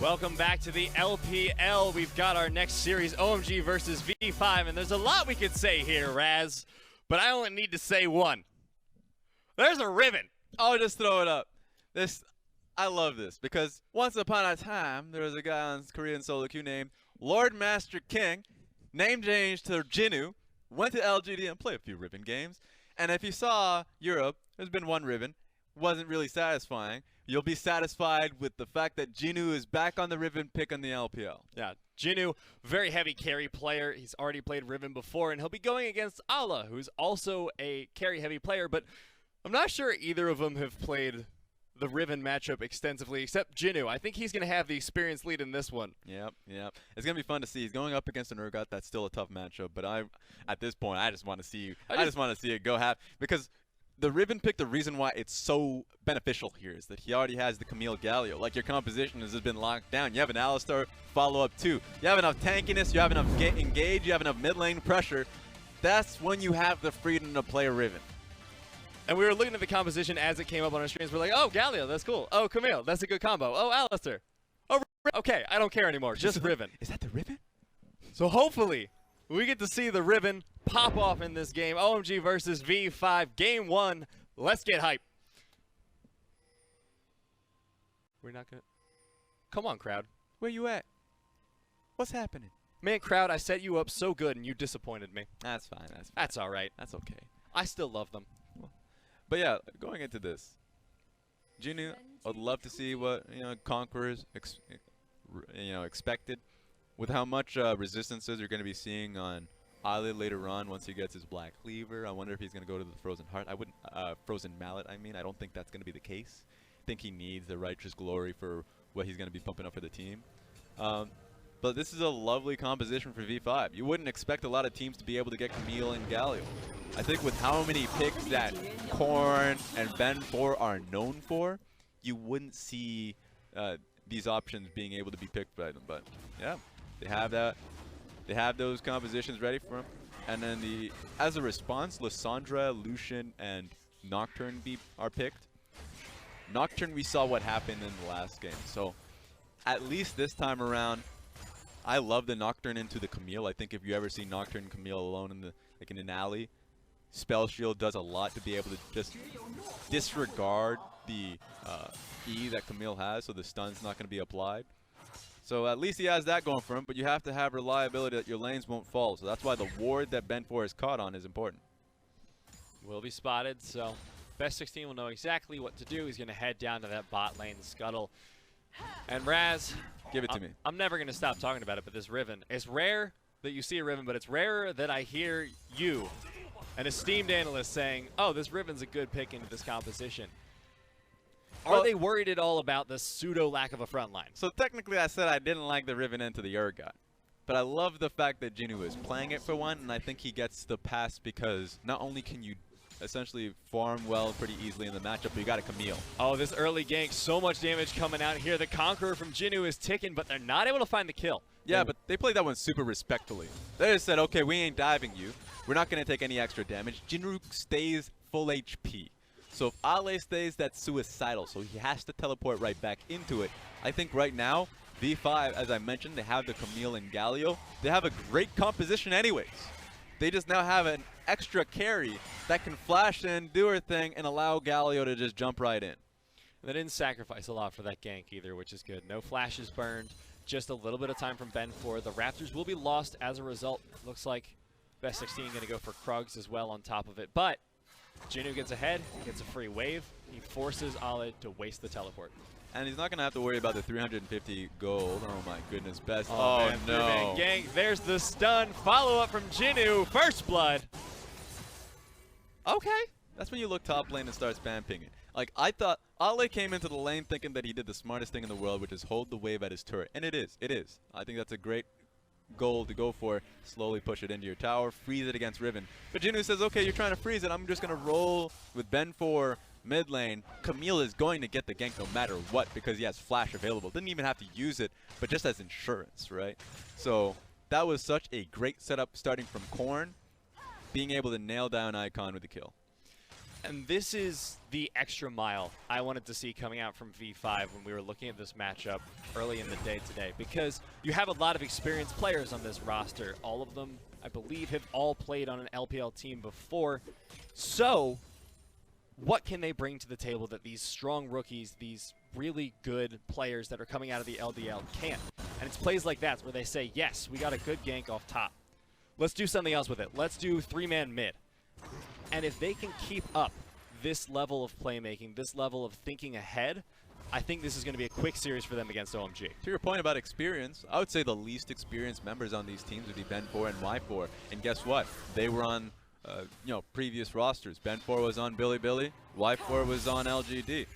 Welcome back to the LPL. We've got our next series, OMG versus V5, and there's a lot we could say here, Raz, but I only need to say one. There's a Riven. I'll just throw it up. I love this because once upon a time, there was a guy on Korean solo queue named Lord Master King, name changed to Jinu, went to LGD and played a few Riven games. And if you saw Europe, there's been one Riven, wasn't really satisfying. You'll be satisfied with the fact that Jinu is back on the Riven pick on the LPL. Yeah, Jinu, very heavy carry player. He's already played Riven before, and he'll be going against Ala, who's also a carry-heavy player, but I'm not sure either of them have played the Riven matchup extensively, except Jinu. I think he's going to have the experience lead in this one. Yep. It's going to be fun to see. He's going up against an Urgot. That's still a tough matchup, but at this point, I just want to see it go half, because the Riven pick, the reason why it's so beneficial here is that he already has the Camille Galio. Like, your composition has been locked down. You have an Alistar follow-up too. You have enough tankiness, you have enough engage, you have enough mid-lane pressure. That's when you have the freedom to play Riven. And we were looking at the composition as it came up on our screens. We're like, oh, Galio, that's cool. Oh, Camille, that's a good combo. Oh, Alistar. Oh, Riven. Okay, I don't care anymore. Just Riven. Is that the Riven? So hopefully we get to see the Riven pop off in this game. OMG versus V5, game 1. Let's get hype. We're not gonna. Come on, crowd. Where you at? What's happening? Man, crowd, I set you up so good and you disappointed me. That's fine. That's all right. That's okay. I still love them. But yeah, going into this, Jinu, I'd love to see what Conquerors expected, with how much resistances you're going to be seeing on Ali later on once he gets his Black Cleaver. I wonder if he's going to go to the Frozen Heart. Frozen Mallet. I mean, I don't think that's going to be the case. I think he needs the Righteous Glory for what he's going to be pumping up for the team. But this is a lovely composition for V5. You wouldn't expect a lot of teams to be able to get Camille and Galio. I think with how many picks that Korn and Ben4 are known for, you wouldn't see these options being able to be picked by them. But yeah, they have that. They have those compositions ready for them. And then as a response, Lissandra, Lucian, and Nocturne are picked. Nocturne, we saw what happened in the last game. So at least this time around, I love the Nocturne into the Camille. I think if you ever see Nocturne and Camille alone in an alley, Spell Shield does a lot to be able to just disregard the E that Camille has, so the stun's not going to be applied. So at least he has that going for him, but you have to have reliability that your lanes won't fall. So that's why the ward that Ben4 is caught on is important. Will be spotted, so Best 16 will know exactly what to do. He's going to head down to that bot lane scuttle. And Raz, give it to me. I'm never going to stop talking about it, but this Riven, it's rare that you see a Riven, but it's rarer that I hear you, an esteemed analyst, saying, oh, this Riven's a good pick into this composition. Are they worried at all about the pseudo lack of a front line? So technically I said I didn't like the Riven into the Urgot. But I love the fact that Jinu is playing it for one, and I think he gets the pass because not only can you essentially farm well pretty easily in the matchup, but you got a Camille. Oh, this early gank, so much damage coming out here. The Conqueror from Jinu is ticking, but they're not able to find the kill. Yeah, but they played that one super respectfully. They just said, okay, we ain't diving you. We're not going to take any extra damage. Jinu stays full HP. So if Ale stays, that's suicidal. So he has to teleport right back into it. I think right now, V5, as I mentioned, they have the Camille and Galio. They have a great composition anyways. They just now have an extra carry that can flash in, do her thing, and allow Galio to just jump right in. They didn't sacrifice a lot for that gank either, which is good. No flashes burned, just a little bit of time from Ben4. The Raptors will be lost as a result. Looks like Best 16 going to go for Krugs as well on top of it. But Jinu gets ahead, gets a free wave. He forces Ale to waste the teleport. And he's not going to have to worry about the 350 gold. Oh my goodness, Best. Oh man, no. Gank. There's the stun. Follow up from Jinu. First blood. Okay. That's when you look top lane and start spam pinging. Like, I thought Ale came into the lane thinking that he did the smartest thing in the world, which is hold the wave at his turret. And it is. It is. I think that's a great goal to go for. Slowly push it into your tower. Freeze it against Riven. But Jinu says, okay, you're trying to freeze it. I'm just going to roll with Ben4 mid lane. Camille is going to get the gank no matter what because he has flash available. Didn't even have to use it, but just as insurance, right? So that was such a great setup starting from Korn, being able to nail down Icon with the kill. And this is the extra mile I wanted to see coming out from V5 when we were looking at this matchup early in the day today, because you have a lot of experienced players on this roster. All of them, I believe, have all played on an LPL team before. So what can they bring to the table that these strong rookies, these really good players that are coming out of the LDL can't? And it's plays like that where they say, yes, we got a good gank off top. Let's do something else with it. Let's do 3-man mid. And if they can keep up this level of playmaking, this level of thinking ahead, I think this is going to be a quick series for them against OMG. To your point about experience, I would say the least experienced members on these teams would be Ben4 and Y4. And guess what? They were on previous rosters. Ben4 was on Billy, Y4 was on LGD.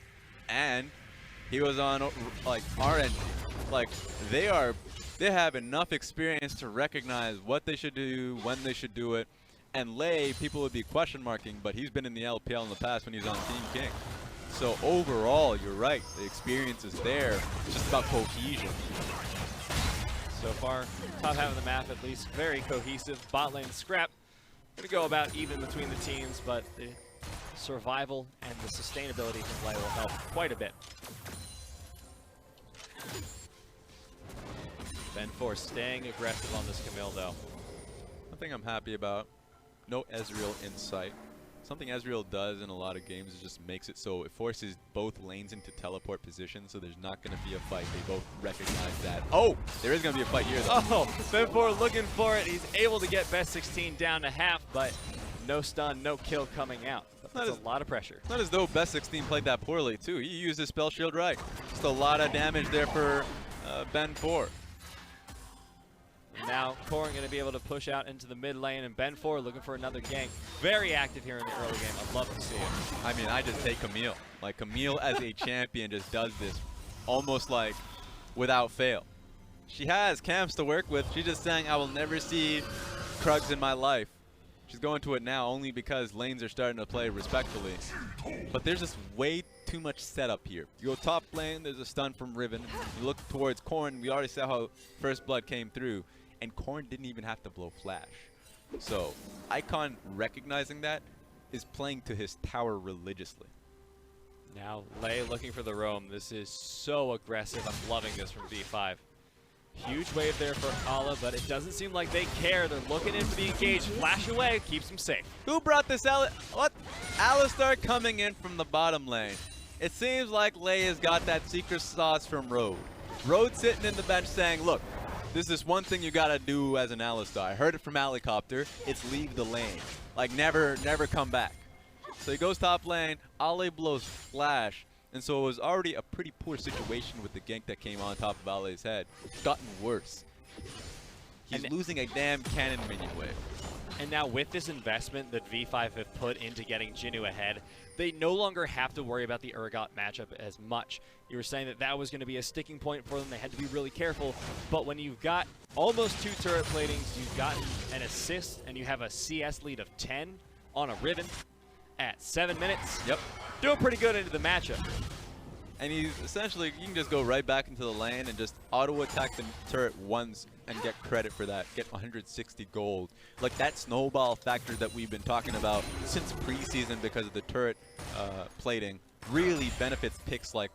And he was on like RNG. Like they have enough experience to recognize what they should do, when they should do it. And Lay, people would be question marking, but he's been in the LPL in the past when he's on Team King. So overall, you're right. The experience is there. It's just about cohesion. So far, top half of the map at least, very cohesive. Bot lane scrap. Going to go about even between the teams, but the survival and the sustainability from Lay will help quite a bit. Ben4 staying aggressive on this Camille, though. One thing I'm happy about, no Ezreal in sight. Something Ezreal does in a lot of games is just makes it so it forces both lanes into teleport position, so there's not going to be a fight. They both recognize that. Oh, there is going to be a fight here, though. Oh, Ben4 looking for it. He's able to get Best 16 down to half, but no stun, no kill coming out. That's a lot of pressure. Not as though Best 16 played that poorly, too. He used his spell shield right. Just a lot of damage there for Ben4. Now Corrin going to be able to push out into the mid lane, and Ben4 looking for another gank. Very active here in the early game. I'd love to see it. I mean, I just take Camille. Like, Camille as a champion just does this almost like without fail. She has camps to work with. She's just saying, I will never see Krugs in my life. She's going to it now only because lanes are starting to play respectfully. But there's just way too much setup here. You go top lane, there's a stun from Riven. You look towards Corrin, we already saw how First Blood came through. And Corrin didn't even have to blow flash. So Icon recognizing that is playing to his tower religiously. Now Lay looking for the roam. This is so aggressive. I'm loving this from V5. Huge wave there for Ala, but it doesn't seem like they care. They're looking in for the engage. Flash away, keeps him safe. Who brought this what? Alistar coming in from the bottom lane. It seems like Lay has got that secret sauce from Road. Road sitting in the bench saying, look, this is one thing you gotta do as an Alistar. I heard it from Alicopter. It's leave the lane. Like never come back. So he goes top lane. Ale blows flash. And so it was already a pretty poor situation with the gank that came on top of Ale's head. It's gotten worse. He's losing a damn cannon minion wave. And now with this investment that V5 have put into getting Jinnu ahead, they no longer have to worry about the Urgot matchup as much. You were saying that that was going to be a sticking point for them. They had to be really careful. But when you've got almost 2 turret platings, you've gotten an assist, and you have a CS lead of 10 on a Riven at 7 minutes. Yep. Doing pretty good into the matchup. And he's essentially, you can just go right back into the lane and just auto-attack the turret once and get credit for that. Get 160 gold. Like that snowball factor that we've been talking about since preseason because of the turret plating really benefits picks like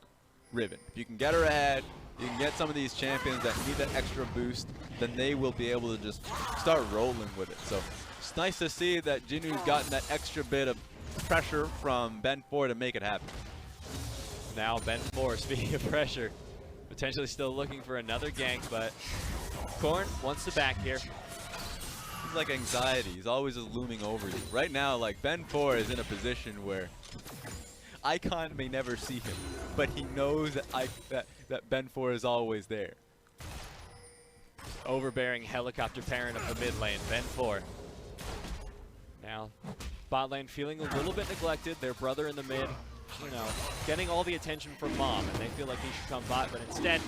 Riven. If you can get her ahead, you can get some of these champions that need that extra boost, then they will be able to just start rolling with it. So it's nice to see that Jinnu's gotten that extra bit of pressure from Ben4 to make it happen. Now Ben4, speaking of pressure, potentially still looking for another gank, but Corrin wants to back here. It's like anxiety. He's always just looming over you. Right now, like Ben4 is in a position where Icon may never see him, but he knows that Ben4 is always there. Overbearing helicopter parent of the mid lane, Ben4. Now, bot lane feeling a little bit neglected. Their brother in the mid, you know, getting all the attention from Mom, and they feel like he should come bot, but instead,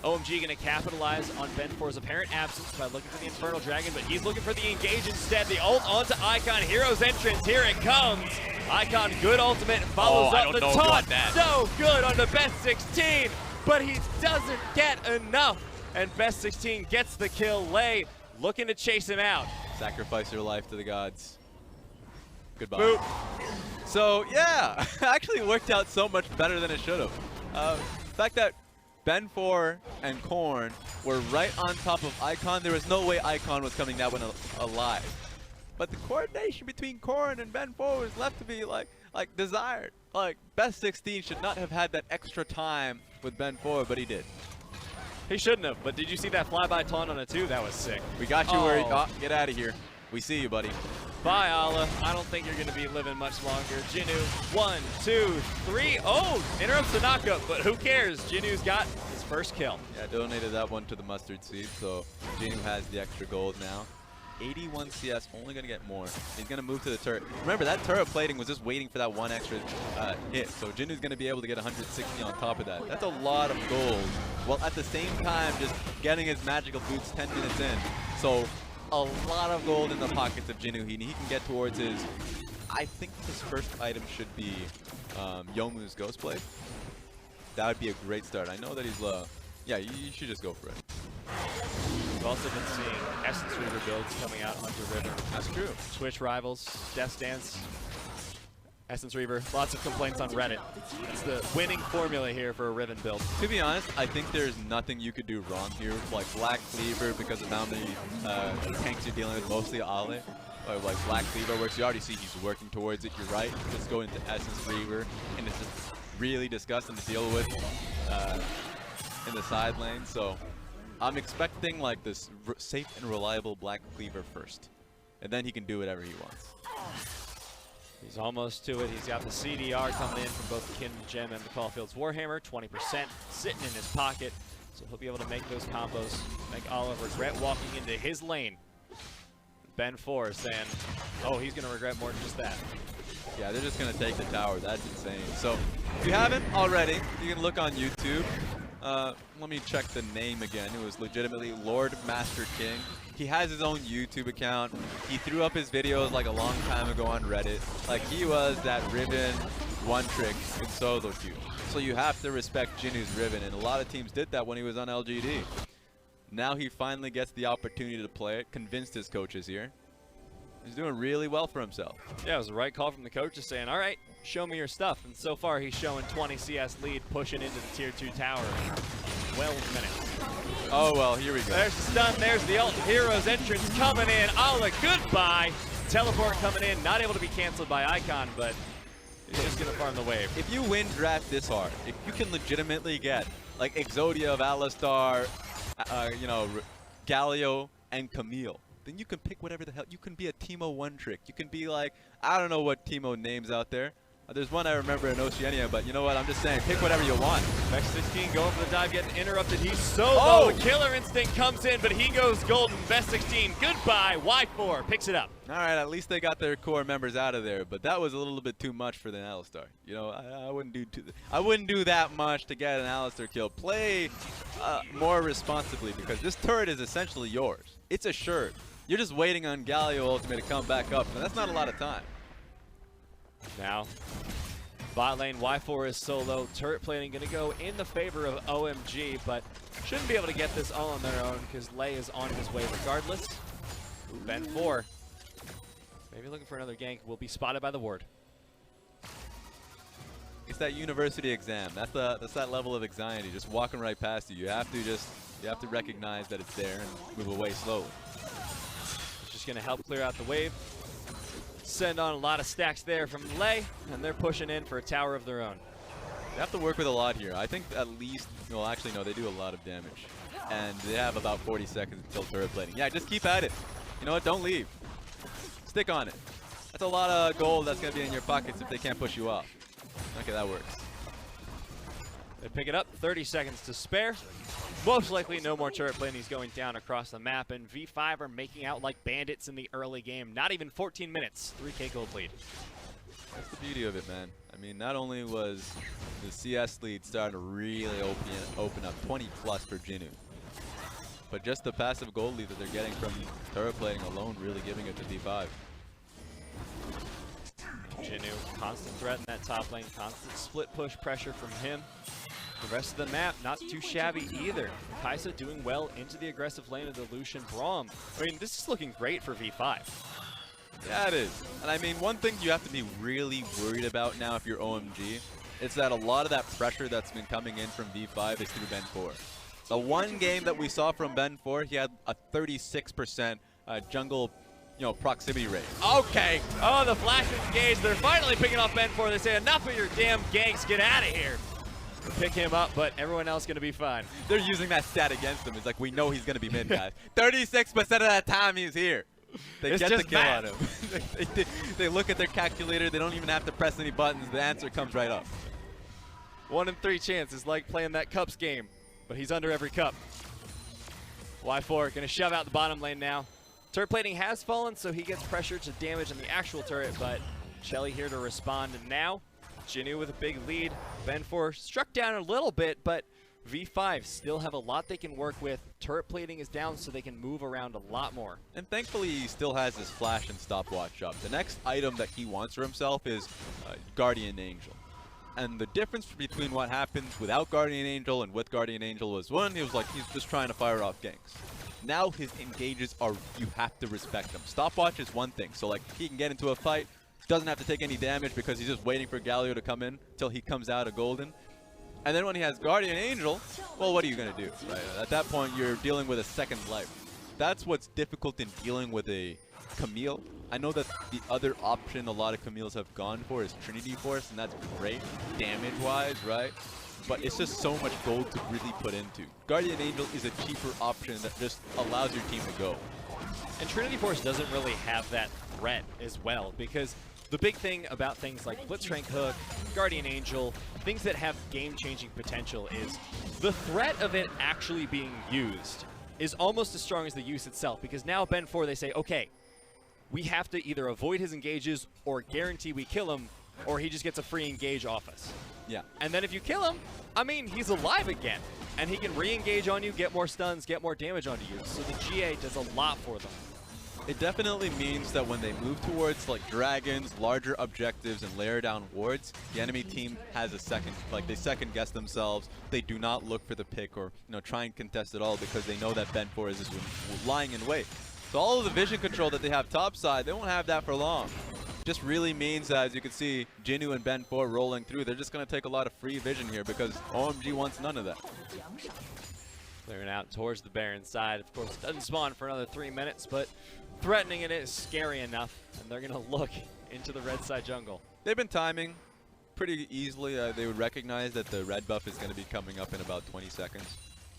OMG going to capitalize on Ben4's apparent absence by looking for the Infernal Dragon, but he's looking for the engage instead. The ult onto Icon, Hero's entrance, here it comes. Icon, good ultimate, follows up the taunt. So good on the Best 16, but he doesn't get enough. And Best 16 gets the kill. Lay looking to chase him out. Sacrifice your life to the gods. Goodbye. Boop. So yeah, actually worked out so much better than it should have. The fact that Ben4 and Korn were right on top of Icon, there was no way Icon was coming that one alive. But the coordination between Korn and Ben4 was left to be like desired. Like Best 16 should not have had that extra time with Ben4, but he did. He shouldn't have, but did you see that flyby taunt on a 2? That was sick. We got you where get out of here. We see you, buddy. Bye, Allah. I don't think you're going to be living much longer. Jinu, 1, 2, 3. Oh, interrupts the knockup, but who cares? Jinu's got his first kill. Yeah, donated that one to the mustard seed, so Jinu has the extra gold now. 81 CS, only going to get more. He's going to move to the turret. Remember, that turret plating was just waiting for that one extra hit, so Jinu's going to be able to get 160 on top of that. That's a lot of gold, while at the same time just getting his magical boots 10 minutes in. So a lot of gold in the pockets of Jinu. He can get towards his, I think his first item should be Youmuu's Ghostblade. That would be a great start. I know that he's low. Yeah, you should just go for it. We've also been seeing Essence Reaver builds coming out onto Riven. That's true. Twitch rivals, Death Dance, Essence Reaver. Lots of complaints on Reddit. It's the winning formula here for a Riven build. To be honest, I think there's nothing you could do wrong here. Like Black Cleaver, because of how many tanks you're dealing with, mostly Ale. Or like Black Cleaver works. You already see he's working towards it. You're right. Just go into Essence Reaver, and it's just really disgusting to deal with in the side lane. So I'm expecting like this safe and reliable Black Cleaver first, and then he can do whatever he wants. He's almost to it. He's got the CDR coming in from both the Kin Gem and the Caulfield's Warhammer. 20% sitting in his pocket, so he'll be able to make those combos, make Olive regret walking into his lane. Ben4 saying, oh, he's going to regret more than just that. Yeah, they're just going to take the tower. That's insane. So if you haven't already, you can look on YouTube. Let me check the name again. It was legitimately Lord Master King. He has his own YouTube account. He threw up his videos like a long time ago on Reddit. Like he was that Riven one trick in solo queue. So you have to respect Jinu's Riven, and a lot of teams did that when he was on LGD. Now he finally gets the opportunity to play it, convinced his coaches here. He's doing really well for himself. Yeah, it was the right call from the coaches saying, all right, show me your stuff. And so far, he's showing 20 CS lead, pushing into the Tier 2 tower in 12 minutes. Oh, well, here we go. There's the stun. There's the ult. Heroes entrance coming in. Allah, goodbye. Teleport coming in. Not able to be canceled by Icon, but he's just going to farm the wave. If you win draft this hard, if you can legitimately get, like, Exodia of Alistar, you know, Galio, and Camille, then you can pick whatever the hell. You can be a Teemo one trick. You can be like, I don't know what Teemo names out there. There's one I remember in Oceania, but you know what? I'm just saying, pick whatever you want. Next 16 going for the dive, getting interrupted. He's so low. Killer Instinct comes in, but he goes golden. Best 16, goodbye. Y4 picks it up. All right, at least they got their core members out of there, but that was a little bit too much for the Alistar. You know, I wouldn't do that much to get an Alistar kill. Play more responsibly, because this turret is essentially yours. It's assured. You're just waiting on Galio Ultimate to come back up, and that's not a lot of time. Now, bot lane, Y4 is solo. Turret plating going to go in the favor of OMG, but shouldn't be able to get this all on their own because Lei is on his way regardless. Ben4, maybe looking for another gank, will be spotted by the ward. It's that university exam. That's that level of anxiety, just walking right past you. You have to recognize that it's there and move away slowly. It's just going to help clear out the wave. Send on a lot of stacks there from Lei, and they're pushing in for a tower of their own. They have to work with a lot here. I think at least, well, actually, no, they do a lot of damage. And they have about 40 seconds until turret plating. Yeah, just keep at it. You know what? Don't leave. Stick on it. That's a lot of gold that's going to be in your pockets if they can't push you off. Okay, that works. They pick it up, 30 seconds to spare. Most likely no more turret plating. He's going down across the map, and V5 are making out like bandits in the early game. Not even 14 minutes, 3K gold lead. That's the beauty of it, man. I mean, not only was the CS lead starting to really open up 20 plus for Jinu, but just the passive gold lead that they're getting from turret plating alone really giving it to V5. Jinu, constant threat in that top lane, constant split push pressure from him. The rest of the map, not too shabby either. Kaisa doing well into the aggressive lane of the Lucian Braum. I mean, this is looking great for V5. Yeah, it is. And I mean, one thing you have to be really worried about now if you're OMG, is that a lot of that pressure that's been coming in from V5 is through Ben 4. The one game that we saw from Ben 4, he had a 36% jungle, proximity rate. Okay. Oh, the flash is engaged. They're finally picking off Ben 4. They say, enough of your damn ganks. Get out of here. Pick him up, but everyone else going to be fine. They're using that stat against him. It's like, we know he's going to be mid, guys. 36% of that time he's here. They get the kill on him. they look at their calculator. They don't even have to press any buttons. The answer comes right up. 1 in 3 chances, like playing that Cups game, but he's under every cup. Y4 going to shove out the bottom lane now. Turret plating has fallen, so he gets pressure to damage on the actual turret, but Shelly here to respond. And now, Jinnu with a big lead. Ben 4 struck down a little bit, but V5 still have a lot they can work with. Turret plating is down, so they can move around a lot more. And thankfully, he still has his flash and stopwatch up. The next item that he wants for himself is Guardian Angel. And the difference between what happens without Guardian Angel and with Guardian Angel was, one, he was like, he's just trying to fire off ganks. Now his engages are, you have to respect them. Stopwatch is one thing, so like he can get into a fight, doesn't have to take any damage because he's just waiting for Galio to come in till he comes out of golden. And then when he has Guardian Angel, well, what are you going to do? Right? At that point, you're dealing with a second life. That's what's difficult in dealing with a Camille. I know that the other option a lot of Camille's have gone for is Trinity Force, and that's great damage-wise, right? But it's just so much gold to really put into. Guardian Angel is a cheaper option that just allows your team to go. And Trinity Force doesn't really have that threat as well, because the big thing about things like Blitzcrank Hook, Guardian Angel, things that have game-changing potential is the threat of it actually being used is almost as strong as the use itself, because now Ben 4, they say, okay, we have to either avoid his engages or guarantee we kill him, or he just gets a free engage off us. Yeah. And then if you kill him, I mean, he's alive again, and he can re-engage on you, get more stuns, get more damage onto you. So the GA does a lot for them. It definitely means that when they move towards like dragons, larger objectives, and layer down wards, the enemy team has a second, like they second guess themselves. They do not look for the pick or try and contest at all because they know that Ben 4 is just lying in wait. So all of the vision control that they have topside, they won't have that for long. Just really means that, as you can see, Jinnu and Ben 4 rolling through, they're just going to take a lot of free vision here because OMG wants none of that. Clearing out towards the Baron side. Of course, it doesn't spawn for another 3 minutes, but threatening it is scary enough, and they're going to look into the red side jungle. They've been timing pretty easily. They would recognize that the red buff is going to be coming up in about 20 seconds.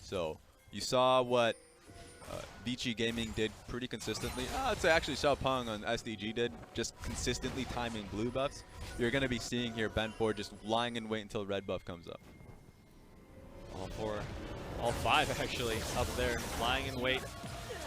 So you saw what Vici Gaming did pretty consistently. I'd say actually Xiaopeng on SDG did, just consistently timing blue buffs. You're going to be seeing here Ben 4 just lying in wait until red buff comes up. All five actually up there, lying in wait.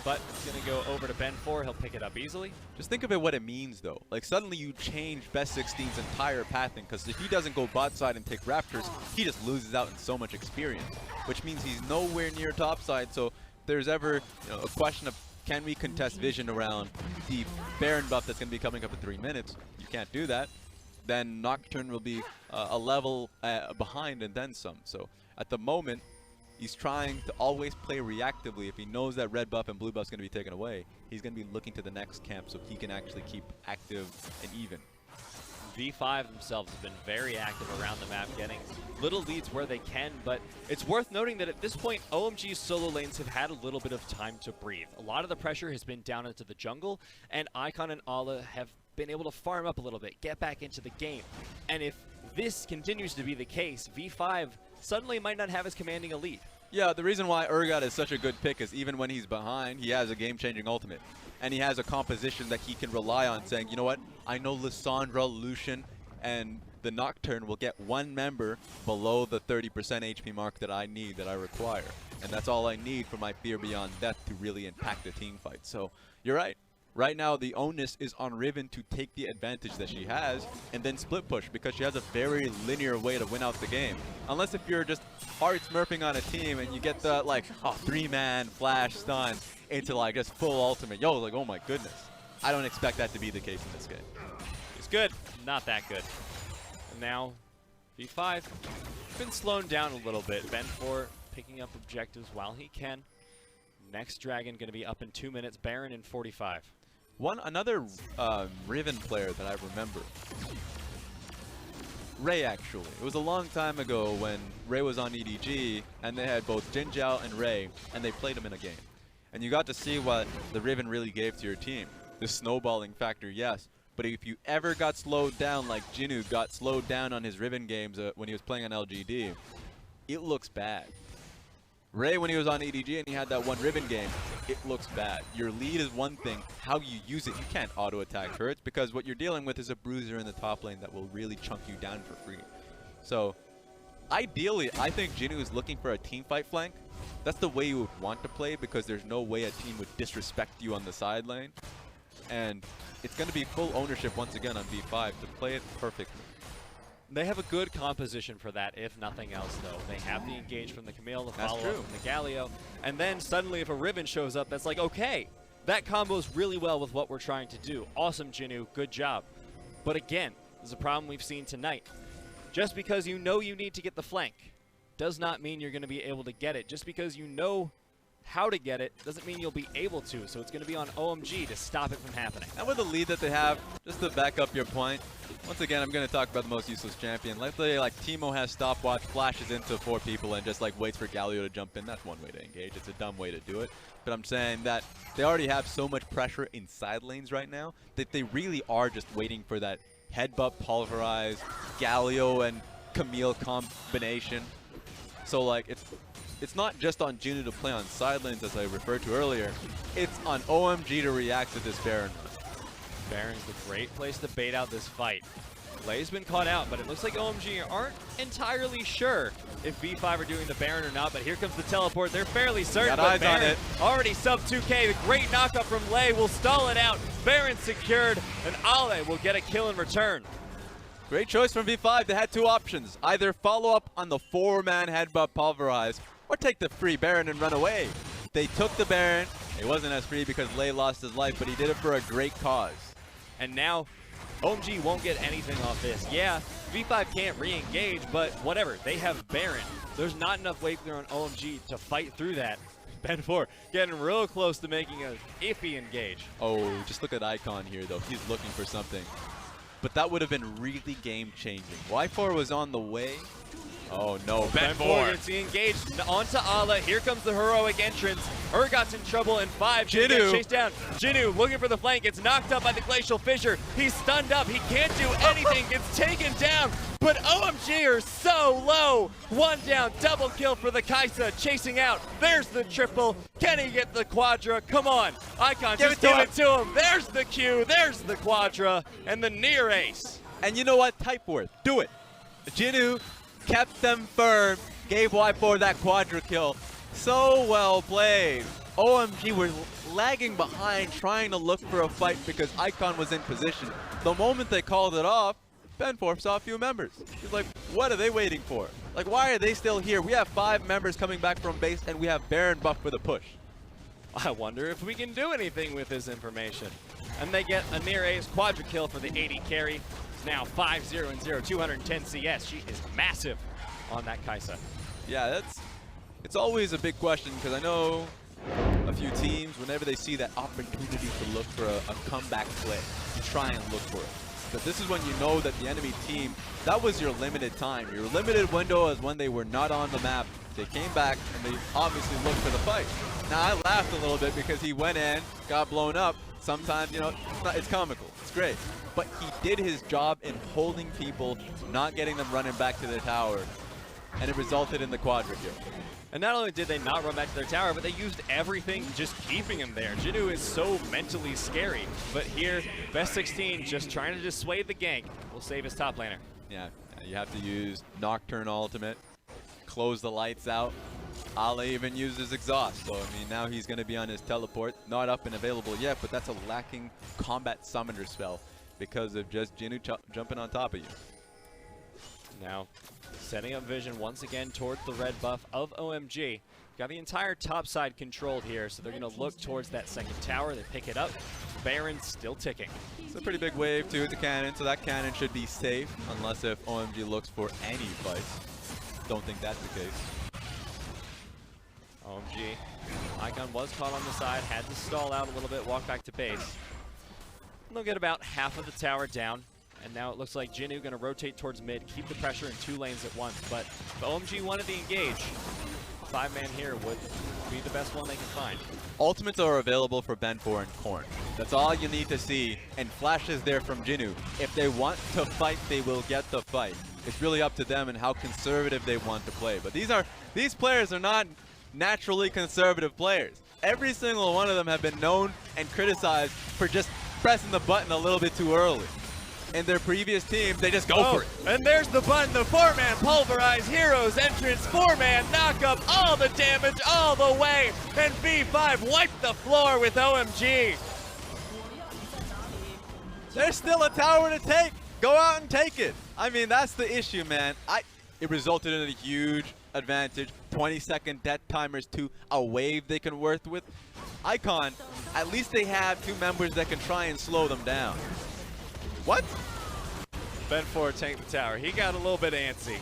But it's going to go over to Ben 4. He'll pick it up easily. Just think of it what it means, though. Like, suddenly you change Best 16's entire pathing, because if he doesn't go bot side and take Raptors, he just loses out in so much experience, which means he's nowhere near top side. So if there's ever a question of can we contest vision around the Baron buff that's going to be coming up in 3 minutes, you can't do that, then Nocturne will be a level behind and then some. So at the moment, he's trying to always play reactively. If he knows that red buff and blue buff is going to be taken away, he's going to be looking to the next camp so he can actually keep active and even. V5 themselves have been very active around the map, getting little leads where they can, but it's worth noting that at this point, OMG's solo lanes have had a little bit of time to breathe. A lot of the pressure has been down into the jungle, and Icon and Ala have been able to farm up a little bit, get back into the game. And if this continues to be the case, V5 suddenly might not have as commanding a lead. Yeah, the reason why Urgot is such a good pick is even when he's behind, he has a game-changing ultimate. And he has a composition that he can rely on, saying, you know what, I know Lissandra, Lucian, and the Nocturne will get one member below the 30% HP mark that I need, that I require. And that's all I need for my Fear Beyond Death to really impact the team fight. So, you're right. Right now, the onus is on Riven to take the advantage that she has and then split push, because she has a very linear way to win out the game. Unless if you're just hard smurfing on a team and you get the, like, 3-man flash stun into, like, just full ultimate. Yo, like, oh my goodness. I don't expect that to be the case in this game. It's good. Not that good. And now, V5 been slowed down a little bit. Ben 4 picking up objectives while he can. Next dragon going to be up in 2 minutes. Baron in 45. Another Riven player that I remember. Ray, actually. It was a long time ago when Ray was on EDG, and they had both Jinjiao and Ray, and they played them in a game. And you got to see what the Riven really gave to your team. The snowballing factor, yes. But if you ever got slowed down like Jinu got slowed down on his Riven games when he was playing on LGD, it looks bad. Ray, when he was on EDG and he had that one Riven game, it looks bad. Your lead is one thing. How you use it, you can't auto-attack turrets because what you're dealing with is a bruiser in the top lane that will really chunk you down for free. So, ideally, I think Jinu is looking for a teamfight flank. That's the way you would want to play because there's no way a team would disrespect you on the side lane. And it's going to be full ownership once again on V5 to play it perfectly. They have a good composition for that, if nothing else, though. They have the engage from the Camille, the follow-up from the Galio, and then suddenly if a Riven shows up, that's like, okay, that combos really well with what we're trying to do. Awesome, Jinu, good job. But again, there's a problem we've seen tonight. Just because you know you need to get the flank does not mean you're going to be able to get it. Just because you know how to get it doesn't mean you'll be able to, so it's going to be on OMG to stop it from happening. And with the lead that they have, just to back up your point, once again, I'm going to talk about the most useless champion. Let's say like Teemo has stopwatch, flashes into 4 people, and just like waits for Galio to jump in. That's one way to engage. It's a dumb way to do it. But I'm saying that they already have so much pressure in side lanes right now that they really are just waiting for that headbutt, pulverize, Galio and Camille combination. So like it's not just on Jinu to play on side lanes as I referred to earlier. It's on OMG to react to this Baron. Baron's a great place to bait out this fight. Lay's been caught out, but it looks like OMG aren't entirely sure if V5 are doing the Baron or not, but here comes the teleport. They're fairly certain, got eyes Baron on it. Already sub 2K. The great knockup from Lay will stall it out. Baron secured, and Ale will get a kill in return. Great choice from V5. They had 2 options. Either follow up on the 4-man headbutt pulverize, or take the free Baron and run away. They took the Baron. It wasn't as free because Lay lost his life, but he did it for a great cause. And now, OMG won't get anything off this. Yeah, V5 can't re-engage, but whatever. They have Baron. There's not enough weight there on OMG to fight through that. Ben4 getting real close to making a iffy engage. Oh, just look at Icon here, though. He's looking for something. But that would have been really game-changing. Y4 was on the way. Oh no, Ben4 gets engaged onto Ale. Here comes the heroic entrance. Urgot's in trouble, and 5 gets chased down. Jinu looking for the flank, gets knocked up by the Glacial Fissure. He's stunned up, he can't do anything, gets taken down. But OMG are so low. 1 down, double kill for the Kaisa, chasing out. There's the triple. Can he get the quadra? Come on, Icon, just give it to him. There's the Q, there's the quadra, and the near ace. And you know what? Type Worth, do it. Jinu kept them firm, gave Y4 that quadra kill. So well played. OMG were lagging behind, trying to look for a fight because Icon was in position. The moment they called it off, Ben4 saw a few members. He's like, what are they waiting for? Like, why are they still here? We have 5 members coming back from base, and we have Baron buff for the push. I wonder if we can do anything with this information. And they get a near ace quadra kill for the 80 carry. It's now 5-0 and 0, 210 CS. She is massive on that Kaisa. Yeah, it's always a big question because I know a few teams, whenever they see that opportunity to look for a comeback play, you try and look for it. But this is when you know that the enemy team, that was your limited time. Your limited window is when they were not on the map. They came back and they obviously looked for the fight. Now I laughed a little bit because he went in, got blown up. Sometimes, you know, it's comical. It's great. But he did his job in holding people, not getting them running back to their tower. And it resulted in the quadra kill. And not only did they not run back to their tower, but they used everything just keeping him there. Jinu is so mentally scary. But here, Best 16 just trying to dissuade the gank. Will save his top laner. Yeah, you have to use Nocturne ultimate, close the lights out. Ale even uses exhaust, so I mean now he's going to be on his teleport. Not up and available yet, but that's a lacking combat summoner spell because of just Jinu jumping on top of you. Now, setting up vision once again towards the red buff of OMG. Got the entire top side controlled here, so they're going to look towards that second tower. They pick it up. Baron's still ticking. It's a pretty big wave too with the cannon, so that cannon should be safe unless if OMG looks for any fights. Don't think that's the case. OMG. Icon was caught on the side, had to stall out a little bit, walk back to base. They'll get about half of the tower down. And now it looks like Jinnu going to rotate towards mid, keep the pressure in 2 lanes at once. But if OMG wanted to engage, 5-man here would be the best one they can find. Ultimates are available for Ben4 and Korn. That's all you need to see, and Flash is there from Jinnu. If they want to fight, they will get the fight. It's really up to them and how conservative they want to play. But these players are not naturally conservative players. Every single one of them have been known and criticized for just pressing the button a little bit too early. In their previous teams, they just go for it. And there's the button, the 4-man pulverize, heroes entrance, 4-man knock up, all the damage all the way, and V5 wiped the floor with OMG. There's still a tower to take. Go out and take it. I mean, that's the issue, man. It resulted in a huge advantage. 20-second death timers to a wave they can work with. Icon, at least they have 2 members that can try and slow them down. What? Ben4 tanked the tower. He got a little bit antsy.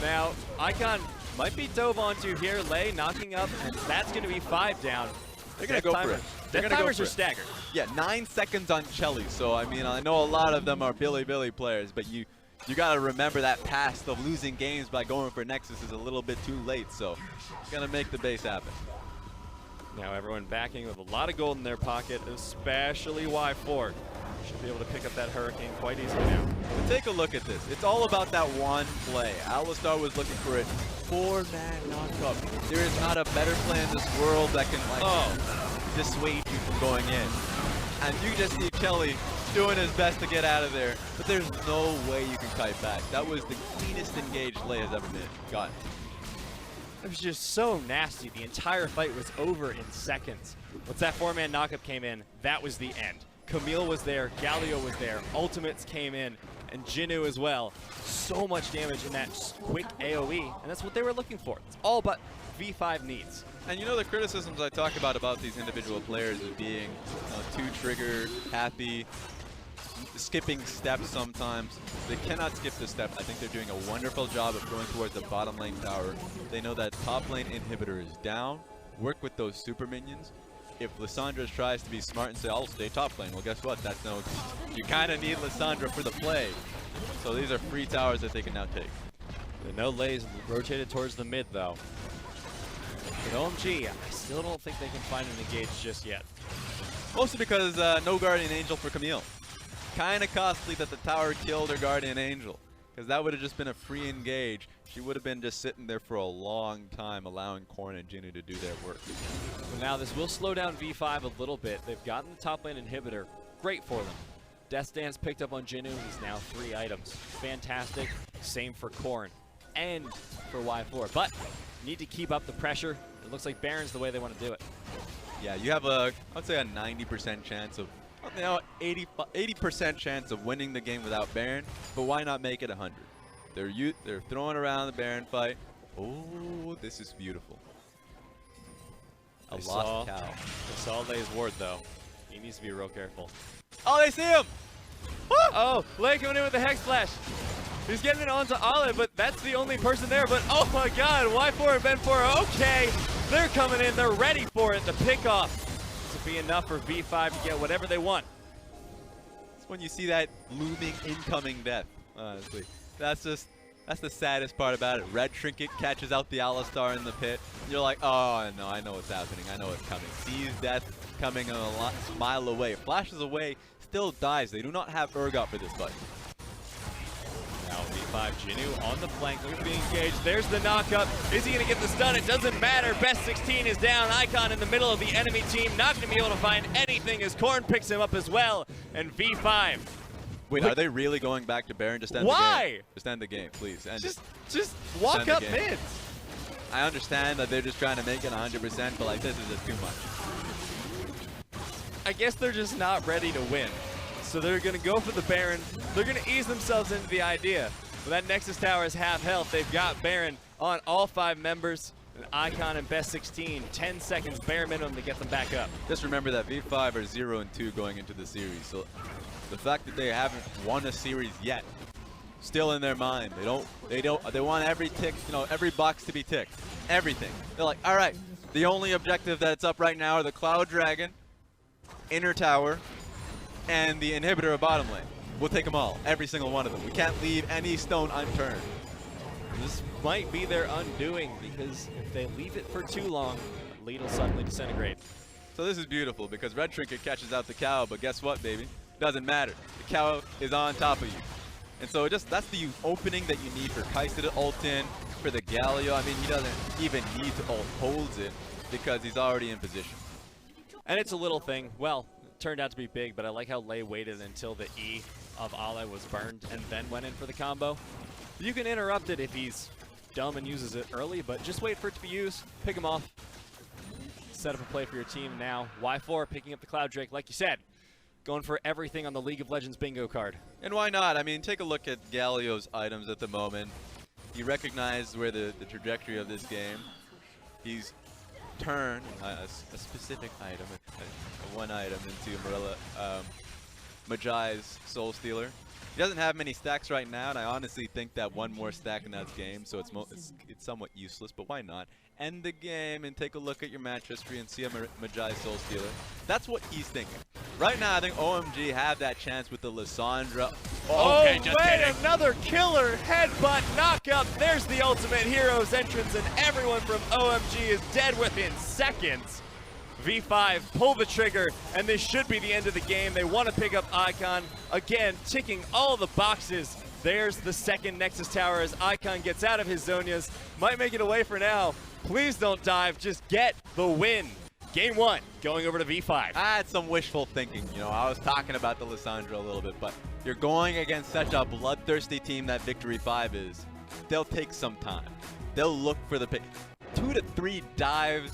Now, Icon might be dove onto here. Lei knocking up, and that's going to be 5 down. They're going to go for it. Death timers are staggered. Yeah, 9 seconds on Chelly. So, I mean, I know a lot of them are Billy players, but you got to remember that past of losing games by going for Nexus is a little bit too late. So, going to make the base happen. Now everyone backing with a lot of gold in their pocket, especially Y4. Should be able to pick up that Hurricane quite easily now. But take a look at this. It's all about that one play. Alistar was looking for it. 4-man knockup. There is not a better play in this world that can dissuade you from going in. And you just see Kelly doing his best to get out of there, but there's no way you can kite back. That was the cleanest engaged Lei has ever been. Got it. It was just so nasty. The entire fight was over in seconds. Once that 4-man knockup came in, that was the end. Camille was there, Galio was there, Ultimates came in, and Jinnu as well. So much damage in that quick AoE, and that's what they were looking for. It's all but V5 needs. And you know the criticisms I talk about these individual players as being too trigger happy, skipping steps sometimes. They cannot skip the step. I think they're doing a wonderful job of going towards the bottom lane tower. They know that top lane inhibitor is down. Work with those super minions. If Lissandra tries to be smart and say, I'll stay top lane, well, guess what? That's no. You kind of need Lissandra for the play. So these are free towers that they can now take. No Lei's rotated towards the mid, though. But OMG, I still don't think they can find an engage just yet. Mostly because no Guardian Angel for Camille. Kind of costly that the tower killed her Guardian Angel, because that would have just been a free engage. She would have been just sitting there for a long time, allowing Korn and Jinnu to do their work. Well, now this will slow down V5 a little bit. They've gotten the top lane inhibitor. Great for them. Death Dance picked up on Jinnu. He's now 3 items. Fantastic. Same for Korn and for Y4. But need to keep up the pressure. It looks like Baron's the way they want to do it. Yeah, you have a, I'd say a 90% chance of, 80% chance of winning the game without Baron, but why not make it 100? They're throwing around the Baron fight. Oh, this is beautiful. A lost cow. They saw Lei's ward, though. He needs to be real careful. Oh, they see him! Woo! Oh, Lei coming in with the Hex Flash. He's getting it onto Olive, but that's the only person there. But oh my god, Y4 and Ben4, okay. They're coming in, they're ready for it. The pickoff to be enough for V5 to get whatever they want. It's when you see that looming incoming death, honestly. That's the saddest part about it. Red Trinket catches out the Alistar in the pit. And you're like, oh no, I know what's happening. I know what's coming. Sees death coming a mile away. Flashes away, still dies. They do not have Urgot for this fight. Now V5 Jinnu on the flank, looking to be engaged. There's the knockup. Is he going to get the stun? It doesn't matter. Best 16 is down. Icon in the middle of the enemy team. Not going to be able to find anything as Korn picks him up as well. And V5. Wait, are they really going back to Baron? Just end the game. Why? Just end the game, please. End just walk up mid. I understand that they're just trying to make it 100%, but like this is just too much. I guess they're just not ready to win. So they're going to go for the Baron. They're going to ease themselves into the idea. But that Nexus Tower is half health. They've got Baron on all 5 members. An Icon and best 16. 10 seconds bare minimum to get them back up. Just remember that V5 are 0-2 going into the series. So the fact that they haven't won a series yet, still in their mind. They want every tick, every box to be ticked. Everything. They're like, all right, the only objective that's up right now are the Cloud Dragon, Inner Tower, and the inhibitor of bottom lane. We'll take them all, every single one of them. We can't leave any stone unturned. This might be their undoing, because if they leave it for too long, the lead will suddenly disintegrate. So this is beautiful because Red Trinket catches out the cow, but guess what, baby? Doesn't matter. The cow is on top of you. And so that's the opening that you need for Kai'Sa to ult in, for the Galio. I mean, he doesn't even need to ult, holds it because he's already in position. And it's a little thing. Well, it turned out to be big, but I like how Lei waited until the E of Ale was burned and then went in for the combo. You can interrupt it if he's dumb and uses it early, but just wait for it to be used, pick him off, set up a play for your team now. Y4 picking up the Cloud Drake, like you said, going for everything on the League of Legends bingo card. And why not? I mean, take a look at Galio's items at the moment. He recognized where the trajectory of this game. He's turned a specific item, one item, into Majai's Soul Stealer. He doesn't have many stacks right now, and I honestly think that one more stack in that game, so it's somewhat useless, but why not? End the game and take a look at your match history and see a Majai Soul Stealer. That's what he's thinking. Right now, I think OMG have that chance with the Lissandra. Oh, okay, just kidding. Another killer headbutt knockup. There's the Ultimate Heroes entrance, and everyone from OMG is dead within seconds. V5 pull the trigger, and this should be the end of the game. They want to pick up Icon. Again, ticking all the boxes. There's the second Nexus Tower as Icon gets out of his Zonias. Might make it away for now. Please don't dive, just get the win. Game 1, going over to V5. I had some wishful thinking, you know, I was talking about the Lissandra a little bit, but you're going against such a bloodthirsty team that Victory 5 is. They'll take some time. They'll look for the pick. 2 to 3 dives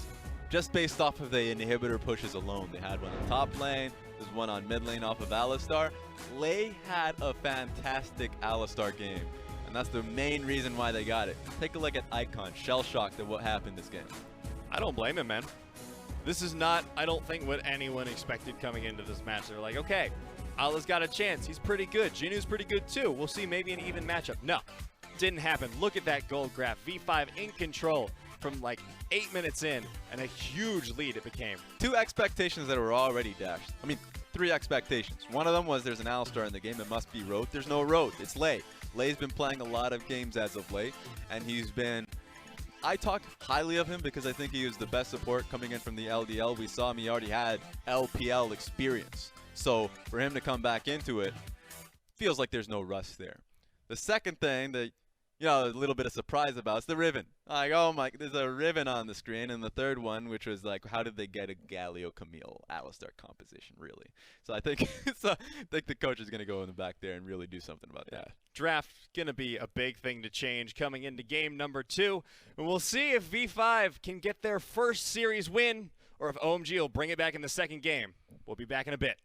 just based off of the inhibitor pushes alone. They had one in top lane, there's one on mid lane off of Alistar. Lei had a fantastic Alistar game, and that's the main reason why they got it. Take a look at Icon, shell-shocked at what happened this game. I don't blame him, man. This is not, I don't think, what anyone expected coming into this match. They're like, okay, Ala's got a chance. He's pretty good. Jinu's pretty good too. We'll see maybe an even matchup. No, didn't happen. Look at that gold graph. V5 in control from like 8 minutes in, and a huge lead it became. 2 expectations that were already dashed. I mean, 3 expectations. One of them was there's an Alistar in the game. It must be Road. There's no Road. It's Lei. Lei's been playing a lot of games as of late, and he's been... I talk highly of him because I think he was the best support coming in from the LDL. We saw him, he already had LPL experience. So for him to come back into it, feels like there's no rust there. The second thing that, you know, a little bit of surprise about is the Riven. Like, oh my, there's a Riven on the screen. And the third one, which was like, how did they get a Galio Camille Alistar composition, really? So I think the coach is going to go in the back there and really do something about that. Draft going to be a big thing to change coming into game number 2. And we'll see if V5 can get their first series win or if OMG will bring it back in the second game. We'll be back in a bit.